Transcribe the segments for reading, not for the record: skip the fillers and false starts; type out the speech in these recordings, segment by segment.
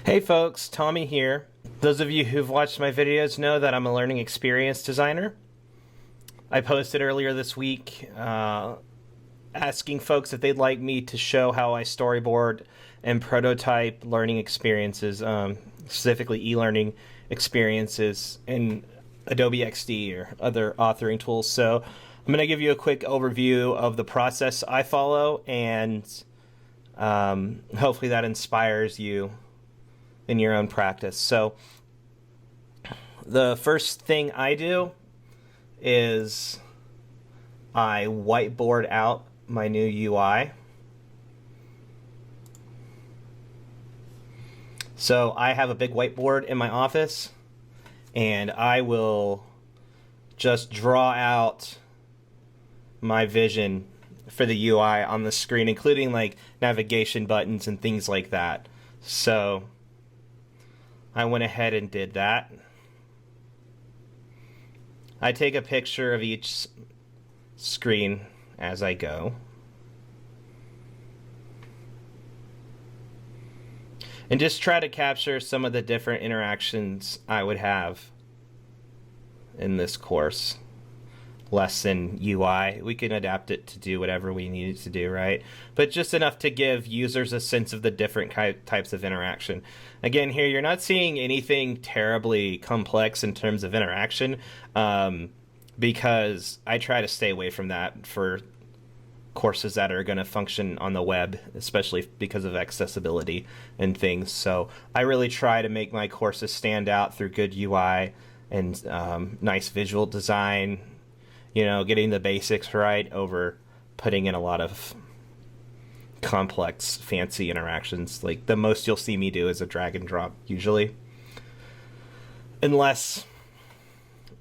Hey folks, Tommy here. Those of you who've watched my videos know that I'm a learning experience designer. I posted earlier this week asking folks if they'd like me to show how I storyboard and prototype learning experiences, specifically e-learning experiences in Adobe XD or other authoring tools. So I'm going to give you a quick overview of the process I follow, and hopefully that inspires you in your own practice. So the first thing I do is I whiteboard out my new UI. So I have a big whiteboard in my office, and I will just draw out my vision for the UI on the screen, including like navigation buttons and things like that. So I went ahead and did that. I take a picture of each screen as I go. And just try to capture some of the different interactions I would have in this course. Lesson UI. We can adapt it to do whatever we need it to do, right? But just enough to give users a sense of the different types of interaction. Again, here you're not seeing anything terribly complex in terms of interaction, because I try to stay away from that for courses that are going to function on the web, especially because of accessibility and things. So I really try to make my courses stand out through good UI and nice visual design. You know, getting the basics right over putting in a lot of complex, fancy interactions. Like, the most you'll see me do is a drag and drop, usually. Unless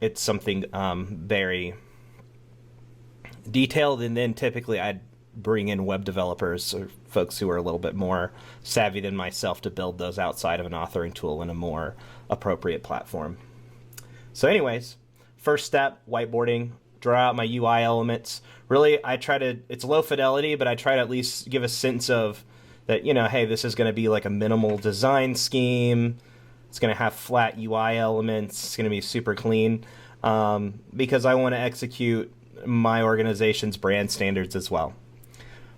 it's something very detailed, and then typically I'd bring in web developers or folks who are a little bit more savvy than myself to build those outside of an authoring tool in a more appropriate platform. So anyways, first step, whiteboarding. Draw out my UI elements. Really, I try to, it's low fidelity, but I try to at least give a sense of that, you know, hey, this is going to be like a minimal design scheme. It's going to have flat UI elements. It's going to be super clean, because I want to execute my organization's brand standards as well.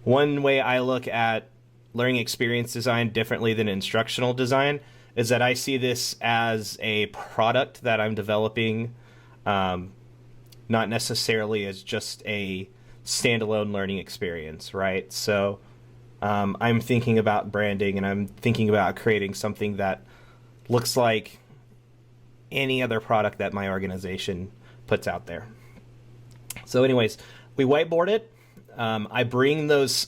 One way I look at learning experience design differently than instructional design is that I see this as a product that I'm developing, not necessarily as just a standalone learning experience, right? So I'm thinking about branding, and I'm thinking about creating something that looks like any other product that my organization puts out there. So anyways, we whiteboard it. I bring those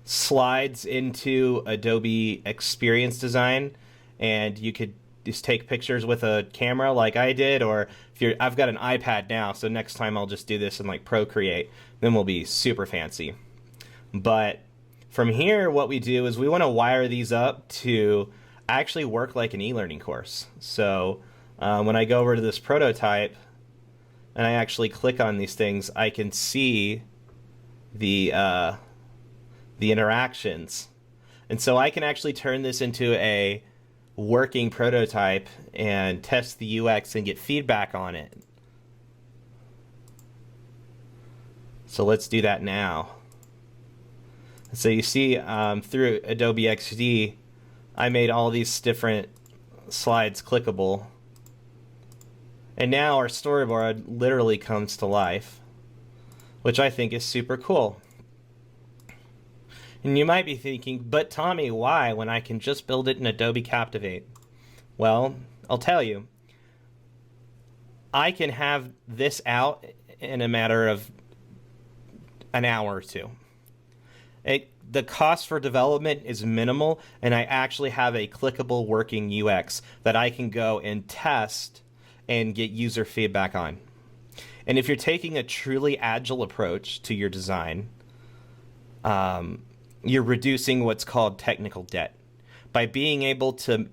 slides into Adobe Experience Design, and you could just take pictures with a camera like I did, or if you're, I've got an iPad now, so next time I'll just do this in like Procreate, then we'll be super fancy. But from here, what we do is we want to wire these up to actually work like an e-learning course. So when I go over to this prototype and I actually click on these things, I can see the interactions. And so I can actually turn this into a working prototype and test the UX and get feedback on it. So let's do that now. So you see through Adobe XD, I made all these different slides clickable. And now our storyboard literally comes to life, which I think is super cool. And you might be thinking, but Tommy, why, when I can just build it in Adobe Captivate? Well, I'll tell you. I can have this out in a matter of an hour or two. The cost for development is minimal, and I actually have a clickable working UX that I can go and test and get user feedback on. And if you're taking a truly agile approach to your design, you're reducing what's called technical debt. By being able to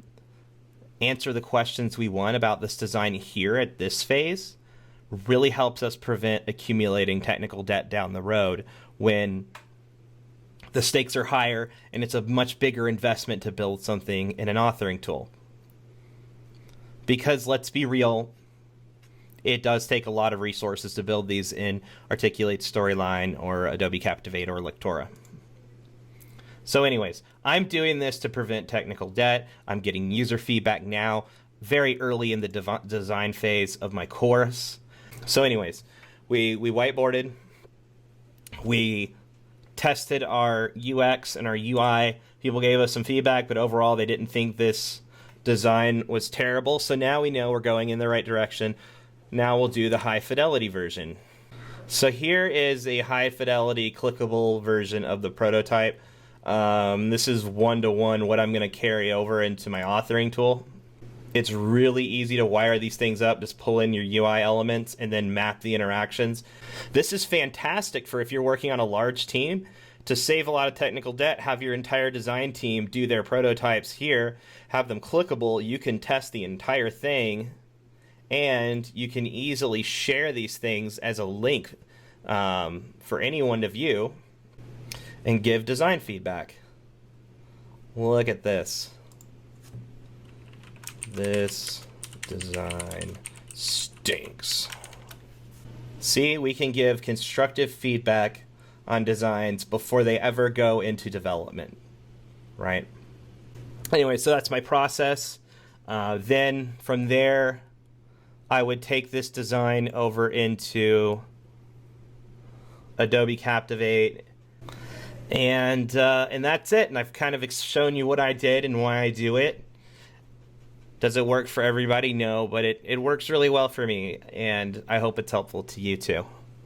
answer the questions we want about this design here at this phase, really helps us prevent accumulating technical debt down the road when the stakes are higher, and it's a much bigger investment to build something in an authoring tool. Because let's be real, it does take a lot of resources to build these in Articulate Storyline or Adobe Captivate or Lectora. So anyways, I'm doing this to prevent technical debt. I'm getting user feedback now, very early in the design phase of my course. So anyways, we whiteboarded, we tested our UX and our UI. People gave us some feedback, but overall they didn't think this design was terrible. So now we know we're going in the right direction. Now we'll do the high fidelity version. So here is a high fidelity clickable version of the prototype. This is one-to-one what I'm going to carry over into my authoring tool. It's really easy to wire these things up. Just pull in your UI elements and then map the interactions. This is fantastic for if you're working on a large team. To save a lot of technical debt, have your entire design team do their prototypes here, have them clickable. You can test the entire thing, and you can easily share these things as a link for anyone to view and give design feedback. Look at this. This design stinks. See, we can give constructive feedback on designs before they ever go into development, right? Anyway, so that's my process. Then from there, I would take this design over into Adobe Captivate, and that's it. And I've kind of shown you what I did and why I do it. Does it work for everybody? No, but it works really well for me, and I hope it's helpful to you too.